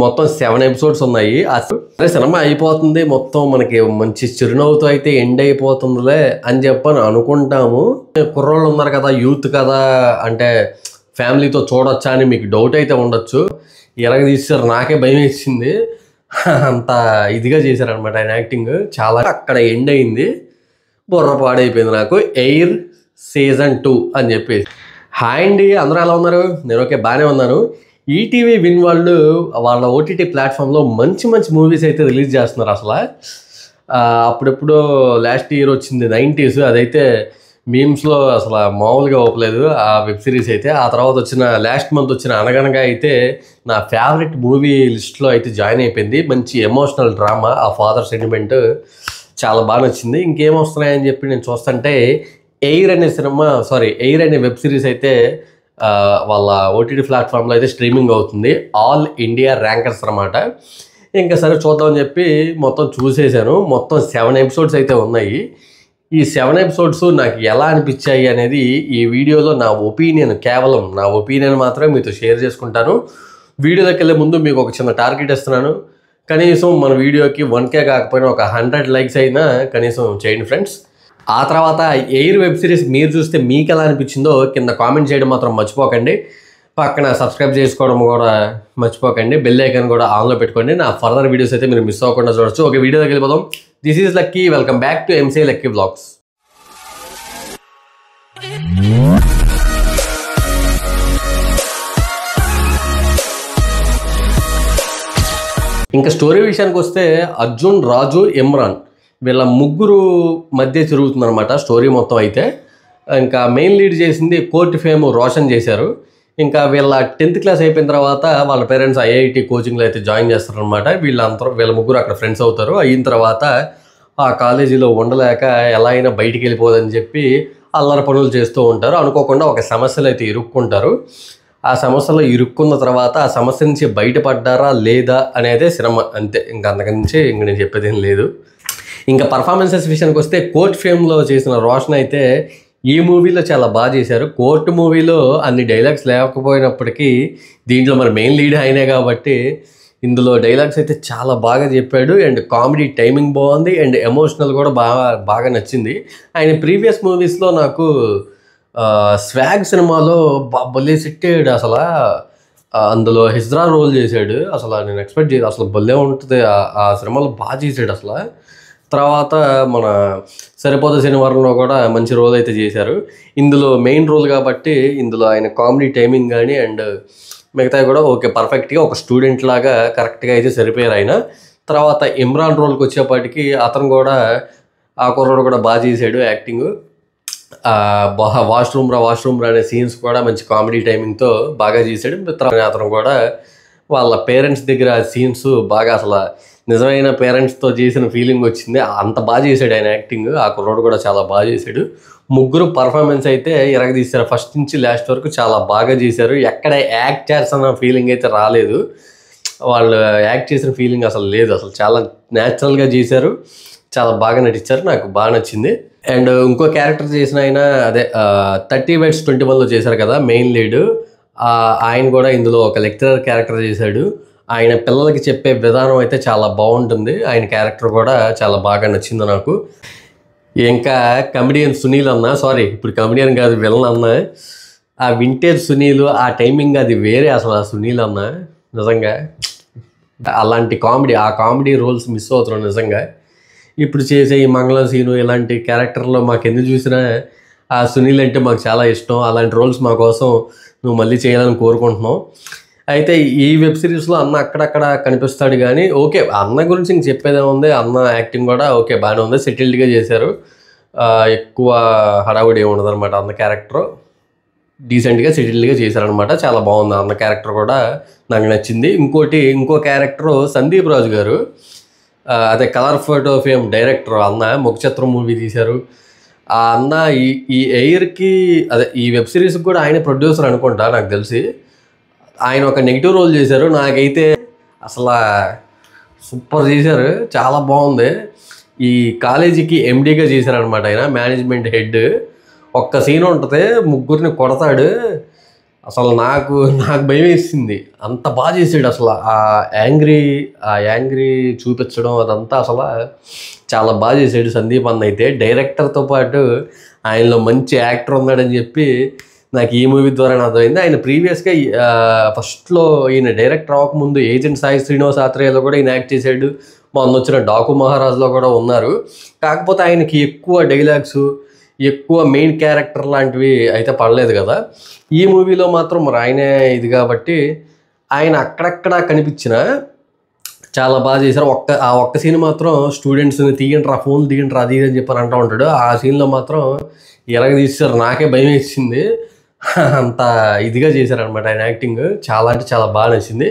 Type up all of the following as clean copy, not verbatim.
మొత్తం 7 ఎపిసోడ్స్ ఉన్నాయి. అరే సినిమా అయిపోతుంది, మొత్తం మనకి మంచి చిరునవ్వుతో అయితే ఎండ్ అయిపోతుందిలే అని చెప్పని అనుకుంటాము. కుర్రోళ్ళు ఉన్నారు కదా, యూత్ కదా, అంటే ఫ్యామిలీతో చూడొచ్చా అని మీకు డౌట్ అయితే ఉండొచ్చు. ఎలాగ తీశారు నాకే భయం వేసింది. అంత ఇదిగా చేశారనమాట ఆయన యాక్టింగ్. చాలా అక్కడ ఎండ్ అయింది, బుర్ర పాడైపోయింది నాకు. ఎయిర్ సీజన్ 2 అని చెప్పేసి. హాయ్ అండి, అందరూ ఎలా ఉన్నారు? నేను ఓకే, బాగానే ఉన్నాను. ఈటీవీ విన్ వాళ్ళు వాళ్ళ ఓటీటీ ప్లాట్ఫామ్లో మంచి మంచి మూవీస్ అయితే రిలీజ్ చేస్తున్నారు. అసలు అప్పుడెప్పుడు లాస్ట్ ఇయర్ వచ్చింది 90s, అదైతే మీమ్స్లో అసలు మామూలుగా ఒప్పలేదు ఆ వెబ్ సిరీస్ అయితే. ఆ తర్వాత వచ్చిన లాస్ట్ మంత్ వచ్చిన అనగనగా అయితే నా ఫేవరెట్ మూవీ లిస్ట్లో అయితే జాయిన్ అయిపోయింది. మంచి ఎమోషనల్ డ్రామా, ఆ ఫాదర్ సెంటిమెంట్ చాలా బాగా నచ్చింది. ఇంకేం వస్తున్నాయని చెప్పి నేను చూస్తుంటే ఎయిర్ అనే వెబ్ సిరీస్ అయితే వాళ్ళ ఓటీటీ ప్లాట్ఫామ్లో అయితే స్ట్రీమింగ్ అవుతుంది. ఆల్ ఇండియా ర్యాంకర్స్ అనమాట. ఇంకా సరే చూద్దామని చెప్పి మొత్తం చూసేసాను. మొత్తం 7 ఎపిసోడ్స్ అయితే ఉన్నాయి. ఈ 7 ఎపిసోడ్స్ నాకు ఎలా అనిపించాయి అనేది ఈ వీడియోలో నా ఒపీనియన్, కేవలం నా ఒపీనియన్ మాత్రమే మీతో షేర్ చేసుకుంటాను. వీడియోలోకి వెళ్ళే ముందు మీకు ఒక చిన్న టార్గెట్ ఇస్తున్నాను. కనీసం మన వీడియోకి 1K కాకపోయినా ఒక 100 లైక్స్ అయినా కనీసం చేయండి ఫ్రెండ్స్. ఆ తర్వాత ఎయిర్ వెబ్ సిరీస్ మీరు చూస్తే మీకు ఎలా అనిపించిందో కింద కామెంట్ చేయడం మాత్రం మర్చిపోకండి. పక్కన సబ్స్క్రైబ్ చేసుకోవడం కూడా మర్చిపోకండి. బెల్ ఐకాన్ కూడా ఆన్లో పెట్టుకోండి. నా ఫర్దర్ వీడియోస్ అయితే మీరు మిస్ అవ్వకుండా చూడొచ్చు. ఓకే, వీడియోకి వెళ్ళిపోదాం. This is lucky, welcome back to MC lucky vlogs. ఇంకా స్టోరీ విషయానికి వస్తే అర్జున్, రాజు, ఇమ్రాన్ వీళ్ళ ముగ్గురు మధ్య తిరుగుతుందన్నమాట స్టోరీ మొత్తం అయితే. ఇంకా మెయిన్ లీడ్ చేసింది కోర్టు ఫేమ్ రోషన్ చేశారు. ఇంకా వీళ్ళ 10th క్లాస్ అయిపోయిన తర్వాత వాళ్ళ పేరెంట్స్ ఐఐటి కోచింగ్లో అయితే జాయిన్ చేస్తారనమాట. వీళ్ళ ముగ్గురు అక్కడ ఫ్రెండ్స్ అవుతారు. అయిన తర్వాత ఆ కాలేజీలో ఉండలేక ఎలా అయినా బయటికి వెళ్ళిపోదని చెప్పి అల్లరి పనులు చేస్తూ ఉంటారు. అనుకోకుండా ఒక సమస్యలు అయితే ఇరుక్కుంటారు. ఆ సమస్యలో ఇరుక్కున్న తర్వాత ఆ సమస్య నుంచి బయటపడ్డారా లేదా అనేదే సినిమా, అంతే. ఇంకా అంతకుమించి నేను చెప్పేది ఏం లేదు. ఇంకా పర్ఫార్మెన్సెస్ విషయానికి వస్తే కోర్ట్ ఫేమ్లో చేసిన రోషన్ అయితే ఈ మూవీలో చాలా బాగా చేశారు. కోర్టు మూవీలో అన్ని డైలాగ్స్ లేకపోయినప్పటికీ దీంట్లో మరి మెయిన్ లీడ్ అయినే కాబట్టి ఇందులో డైలాగ్స్ అయితే చాలా బాగా చెప్పాడు. అండ్ కామెడీ టైమింగ్ బాగుంది, అండ్ ఎమోషనల్ కూడా బాగా నచ్చింది. ఆయన ప్రీవియస్ మూవీస్లో నాకు స్వాగ్ సినిమాలో భలే సిట్టాడు అసలు. అందులో హిజ్రా రోల్ చేశాడు. అసలు నేను ఎక్స్పెక్ట్ చేయలేదు, అసలు భలే ఉంటుంది. ఆ సినిమాలో బాగా చేశాడు అసలు. తర్వాత మన సరిపోత శనివారంలో కూడా మంచి రోల్ అయితే చేశారు. ఇందులో మెయిన్ రోల్ కాబట్టి ఇందులో ఆయన కామెడీ టైమింగ్ కానీ అండ్ మిగతావి కూడా ఓకే, పర్ఫెక్ట్గా ఒక స్టూడెంట్ లాగా కరెక్ట్గా అయితే సరిపోయారు ఆయన. తర్వాత ఇమ్రాన్ రోల్కి వచ్చేపాటికి అతను కూడా, ఆ కుర్రోడు కూడా బాగా చేశాడు యాక్టింగ్. వాష్రూమ్ రా అనే సీన్స్ కూడా మంచి కామెడీ టైమింగ్తో బాగా చేశాడు. అతను కూడా వాళ్ళ పేరెంట్స్ దగ్గర సీన్స్ బాగా అసలు నిజమైన పేరెంట్స్తో చేసిన ఫీలింగ్ వచ్చింది. అంత బాగా చేశాడు ఆయన యాక్టింగ్. ఆ కుర్రోడు కూడా చాలా బాగా చేశాడు. ముగ్గురు పర్ఫార్మెన్స్ అయితే తీశారు. ఫస్ట్ నుంచి లాస్ట్ వరకు చాలా బాగా చేశారు. ఎక్కడ యాక్ట్ చేస్తున్న ఫీలింగ్ అయితే రాలేదు. వాళ్ళు యాక్ట్ చేసిన ఫీలింగ్ అసలు లేదు. అసలు చాలా న్యాచురల్గా చేశారు, చాలా బాగా నటించారు. నాకు బాగా నచ్చింది. అండ్ ఇంకో క్యారెక్టర్ చేసిన ఆయన 30 Bets 21లో చేశారు కదా మెయిన్ లీడ్, ఆయన కూడా ఇందులో ఒక లెక్చరర్ క్యారెక్టర్ చేశాడు. ఆయన పిల్లలకి చెప్పే విధానం అయితే చాలా బాగుంటుంది. ఆయన క్యారెక్టర్ కూడా చాలా బాగా నచ్చింది నాకు. ఇంకా కమెడియన్ సునీల్ అన్న, ఇప్పుడు కమెడియన్ కాదు, విలన్ అన్న, ఆ వింటేజ్ సునీల్, ఆ టైమింగ్ అది వేరే అసలు. ఆ సునీల్ అన్న నిజంగా అలాంటి కామెడీ రోల్స్ మిస్ అవుతున్నాం నిజంగా. ఇప్పుడు చేసే ఈ మంగళం సీను ఇలాంటి క్యారెక్టర్లో మాకు ఎందుకు చూసినా ఆ సునీల్ అంటే మాకు చాలా ఇష్టం. అలాంటి రోల్స్ మా కోసం నువ్వు మళ్ళీ చేయాలని కోరుకుంటున్నాం. అయితే ఈ వెబ్ సిరీస్లో అన్న అక్కడక్కడ కనిపిస్తాడు కానీ ఓకే, అన్న గురించి ఇంక చెప్పేదే ఉంది. అన్న యాక్టింగ్ కూడా ఓకే, బాగానే ఉంది, సెటిల్డ్గా చేశారు. ఎక్కువ హడావుడి ఏమి ఉండదు అనమాట. అన్న క్యారెక్టర్ డీసెంట్గా సెటిల్డ్గా చేశారనమాట. చాలా బాగుంది అన్న క్యారెక్టర్ కూడా, నాకు నచ్చింది. ఇంకో క్యారెక్టరు సందీప్ రాజు గారు, అదే కలర్ ఫోటో ఫేమ్ డైరెక్టర్ అన్న, ముఖచిత్రం మూవీ తీశారు. ఆ అన్న ఈ ఎయిర్కి ఈ వెబ్ సిరీస్కి కూడా ఆయన ప్రొడ్యూసర్ అనుకుంటా నాకు తెలిసి. ఆయన ఒక నెగిటివ్ రోల్ చేశారు. నాకైతే అసలు సూపర్ చేశారు, చాలా బాగుంది. ఈ కాలేజీకి ఎండీగా చేశారనమాట ఆయన, మేనేజ్మెంట్ హెడ్. ఒక్క సీన్ ఉంటుంది, ముగ్గురిని కొడతాడు. అసలు నాకు నాకు భయం వేసింది. అంత బాగా చేసాడు అసలు. ఆ యాంగ్రీ చూపించడం అదంతా అసలు చాలా బాగా చేసాడు సందీప్ అన్న. అయితే డైరెక్టర్తో పాటు ఆయనలో మంచి యాక్టర్ ఉన్నాడని చెప్పి నాకు ఈ మూవీ ద్వారా అర్థమైంది. ఆయన ప్రీవియస్గా ఫస్ట్లో ఈయన డైరెక్టర్ అవ్వకముందు ఏజెంట్ సాయి శ్రీనివాస్ ఆత్రేయలో కూడా ఈయన యాక్ట్ చేశాడు. మొన్న వచ్చిన డాకు మహారాజ్లో కూడా ఉన్నారు. కాకపోతే ఆయనకి ఎక్కువ డైలాగ్స్, ఎక్కువ మెయిన్ క్యారెక్టర్ లాంటివి అయితే పడలేదు కదా. ఈ మూవీలో మాత్రం మరి ఆయనే ఇది కాబట్టి ఆయన అక్కడక్కడ కనిపించిన చాలా బాగా చేశారు. ఒక్క సీన్ మాత్రం స్టూడెంట్స్ని తీయండి ఫోన్ తీయండి అది అని చెప్పని అంటూ ఉంటాడు. ఆ సీన్లో మాత్రం ఎలాగ తీశారు, నాకే భయం వేసింది. అంత ఇదిగా చేశారనమాట ఆయన యాక్టింగ్. చాలా అంటే చాలా బాగా నచ్చింది.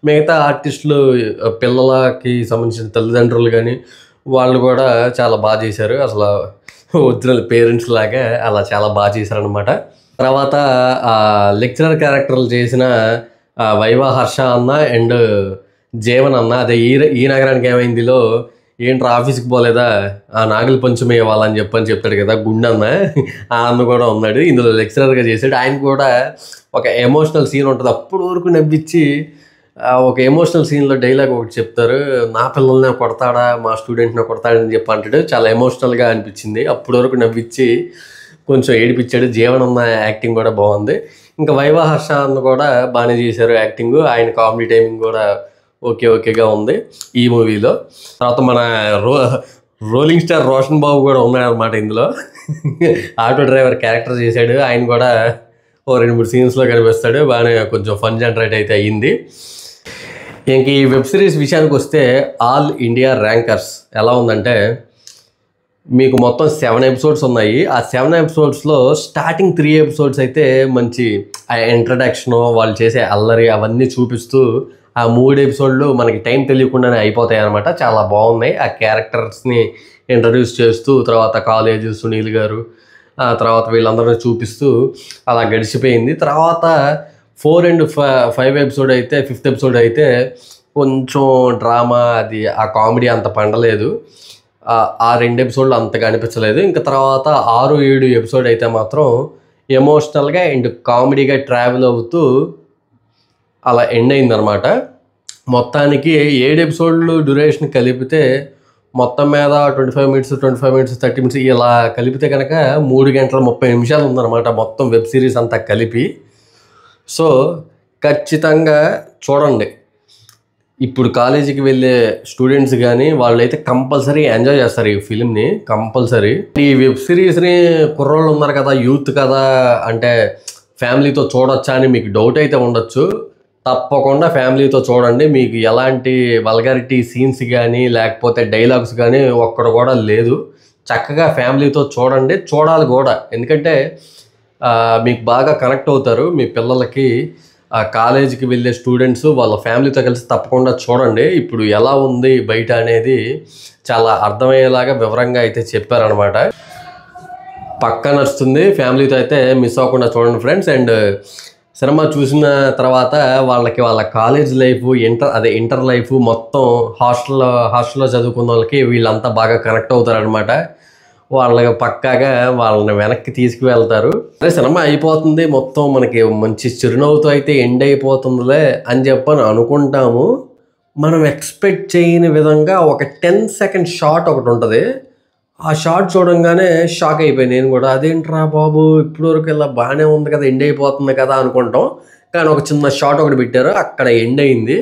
మిగతా ఆర్టిస్టులు, పిల్లలకి సంబంధించిన తల్లిదండ్రులు కానీ వాళ్ళు కూడా చాలా బాగా చేశారు. అసలు ఒరిజినల్ పేరెంట్స్ లాగా అలా చాలా బాగా చేశారనమాట. తర్వాత లెక్చరర్ క్యారెక్టర్లు చేసిన వైవా హర్ష అన్న అండ్ జీవన్ అన్న, అదే ఈ నగరానికి ఏమైందిలో ఏంట్రా ఆఫీస్కి పోలేదా, ఆ నాగులు పంచమే వాళ్ళని చెప్పని చెప్తాడు కదా గుండన్న, ఆ అన్న కూడా ఉన్నాడు ఇందులో లెక్చరర్గా చేశాడు. ఆయన కూడా ఒక ఎమోషనల్ సీన్ ఉంటుంది, అప్పుడు వరకు నవ్వించి ఒక ఎమోషనల్ సీన్లో డైలాగ్ ఒకటి చెప్తారు, నా పిల్లల్ని కొడతాడా మా స్టూడెంట్ని కొడతాడని చెప్పి అంటాడు. చాలా ఎమోషనల్గా అనిపించింది, అప్పుడు వరకు నవ్వించి కొంచెం ఏడిపించాడు. జీవన్ అన్న యాక్టింగ్ కూడా బాగుంది. ఇంకా వైవా హర్ష అన్న కూడా బాగానే చేశారు యాక్టింగ్. ఆయన కామెడీ టైమింగ్ కూడా ఓకేగా ఉంది ఈ మూవీలో. తర్వాత మన రోలింగ్ స్టార్ రోషన్ బాబు కూడా ఉన్నాడు అనమాట ఇందులో. ఆటో డ్రైవర్ క్యారెక్టర్ చేశాడు. ఆయన కూడా 2-3 సీన్స్లో కనిపిస్తాడు. బాగానే కొంచెం ఫన్ జనరేట్ అయితే అయ్యింది. ఇంక ఈ వెబ్ సిరీస్ విషయానికి వస్తే ఆల్ ఇండియా ర్యాంకర్స్ ఎలా ఉందంటే, మీకు మొత్తం 7 ఎపిసోడ్స్ ఉన్నాయి. ఆ 7 ఎపిసోడ్స్లో స్టార్టింగ్ 3 ఎపిసోడ్స్ అయితే మంచి ఇంట్రడక్షను, వాళ్ళు చేసే అల్లరి అవన్నీ చూపిస్తూ ఆ 3 ఎపిసోడ్లు మనకి టైం తెలియకుండానే అయిపోతాయి అనమాట. చాలా బాగున్నాయి. ఆ క్యారెక్టర్స్ని ఇంట్రడ్యూస్ చేస్తూ, తర్వాత కాలేజ్ సునీల్ గారు, తర్వాత వీళ్ళందరినీ చూపిస్తూ అలా గడిచిపోయింది. తర్వాత 4 and 5 ఎపిసోడ్ అయితే, 5th ఎపిసోడ్ అయితే కొంచెం డ్రామా, అది ఆ కామెడీ అంత పండలేదు. ఆ 2 ఎపిసోడ్లు అంతగా అనిపించలేదు. ఇంకా తర్వాత 6-7 ఎపిసోడ్ అయితే మాత్రం ఎమోషనల్గా అండ్ కామెడీగా ట్రావెల్ అవుతూ అలా ఎండ్ అయిందనమాట. మొత్తానికి 7 ఎపిసోడ్లు డ్యూరేషన్ కలిపితే మొత్తం మీద 25 minutes 30 minutes ఇలా కలిపితే కనుక 3 గంటల 30 నిమిషాలు ఉందన్నమాట మొత్తం వెబ్ సిరీస్ అంతా కలిపి. సో ఖచ్చితంగా చూడండి. ఇప్పుడు కాలేజీకి వెళ్ళే స్టూడెంట్స్ కానీ వాళ్ళైతే కంపల్సరీ ఎంజాయ్ చేస్తారు ఈ ఫిలింని, కంపల్సరీ. ఈ వెబ్ సిరీస్ని కుర్రోళ్ళు ఉన్నారు కదా, యూత్ కదా, అంటే ఫ్యామిలీతో చూడొచ్చా అని మీకు డౌట్ అయితే ఉండొచ్చు. తప్పకుండా ఫ్యామిలీతో చూడండి. మీకు ఎలాంటి వల్గారిటీ సీన్స్ కానీ లేకపోతే డైలాగ్స్ కానీ ఒక్కడ కూడా లేదు. చక్కగా ఫ్యామిలీతో చూడండి, చూడాలి కూడా. ఎందుకంటే మీకు బాగా కనెక్ట్ అవుతారు. మీ పిల్లలకి కాలేజీకి వెళ్ళే స్టూడెంట్స్ వాళ్ళ ఫ్యామిలీతో కలిసి తప్పకుండా చూడండి. ఇప్పుడు ఎలా ఉంది బయట అనేది చాలా అర్థమయ్యేలాగా వివరంగా అయితే చెప్పారనమాట. పక్కా నచ్చుతుంది. ఫ్యామిలీతో అయితే మిస్ అవ్వకుండా చూడండి ఫ్రెండ్స్. అండ్ సినిమా చూసిన తర్వాత వాళ్ళ కాలేజ్ లైఫ్, ఇంటర్ లైఫ్ మొత్తం హాస్టల్లో చదువుకున్న వాళ్ళకి వీళ్ళంతా బాగా కనెక్ట్ అవుతారనమాట. వాళ్ళకి పక్కాగా వాళ్ళని వెనక్కి తీసుకువెళ్తారు. అదే సినిమా అయిపోతుంది, మొత్తం మనకి మంచి చిరునవ్వుతో అయితే ఎండ్ అయిపోతుందిలే అని చెప్పని అనుకుంటాము. మనం ఎక్స్పెక్ట్ చేయని విధంగా ఒక 10 second షాట్ ఒకటి ఉంటుంది. ఆ షాట్ చూడంగానే షాక్ అయిపోయాను నేను కూడా. అదేంట్రా బాబు, ఇప్పుడు వరకు ఇలా బాగానే ఉంది కదా, ఎండ్ అయిపోతుంది కదా అనుకుంటాం. కానీ ఒక చిన్న షాట్ ఒకటి పెట్టారు, అక్కడ ఎండ్ అయింది.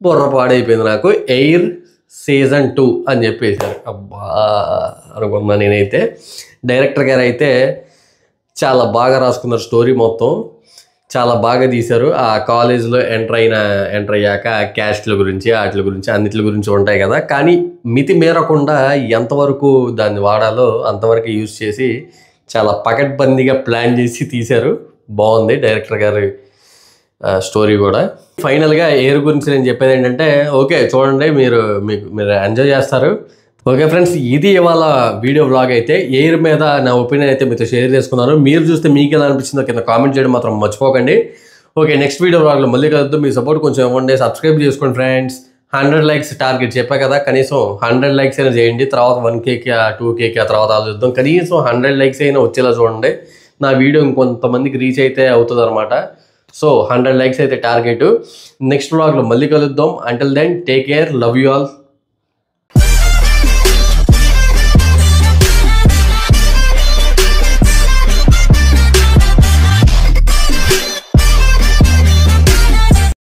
బుర్ర పాడైపోయింది నాకు. ఎయిర్ season 2 అని చెప్పేశారు. అబ్బా అనుకున్నా నేనైతే. డైరెక్టర్ గారు అయితే చాలా బాగా రాసుకున్నారు స్టోరీ మొత్తం, చాలా బాగా తీశారు. ఆ కాలేజీలో ఎంటర్ అయ్యాక క్యాస్ట్ల గురించి వాటి గురించి అన్నిటి గురించి ఉంటాయి కదా, కానీ మితి మేరకుండా ఎంతవరకు దాన్ని వాడాలో అంతవరకు యూజ్ చేసి చాలా పకడ్బందీగా ప్లాన్ చేసి తీశారు. బాగుంది డైరెక్టర్ గారి స్టోరీ కూడా. ఫైనల్గా ఎయిర్ గురించి నేను చెప్పేది ఏంటంటే, ఓకే చూడండి, మీరు ఎంజాయ్ చేస్తారు. ఓకే ఫ్రెండ్స్, ఇది ఇవాళ వీడియో బ్లాగ్. అయితే ఎయిర్ మీద నా ఒపీనియన్ అయితే మీతో షేర్ చేసుకున్నాను. మీరు చూస్తే మీకు ఎలా అనిపించిందో కింద కామెంట్ చేయడం మాత్రం మర్చిపోకండి. ఓకే, నెక్స్ట్ వీడియో బ్లాగ్లో మళ్ళీ కలుద్దాం. మీ సపోర్ట్ కొంచెం ఇవ్వండి, సబ్స్క్రైబ్ చేసుకోండి ఫ్రెండ్స్. 100 likes టార్గెట్ చెప్పా కదా, కనీసం 100 likes అయినా చేయండి. తర్వాత 1Kకి 2Kకి ఆ తర్వాత ఆలోచిద్దాం. కనీసం 100 likes అయినా వచ్చేలా చూడండి. నా వీడియో ఇంకొంతమందికి రీచ్ అయితే అవుతుంది అనమాట. సో 100 లైక్స్ అయితే టార్గెట్. నెక్స్ట్ వ్లాగ్లో మళ్ళీ కలుద్దాం. Until then take care, love you all.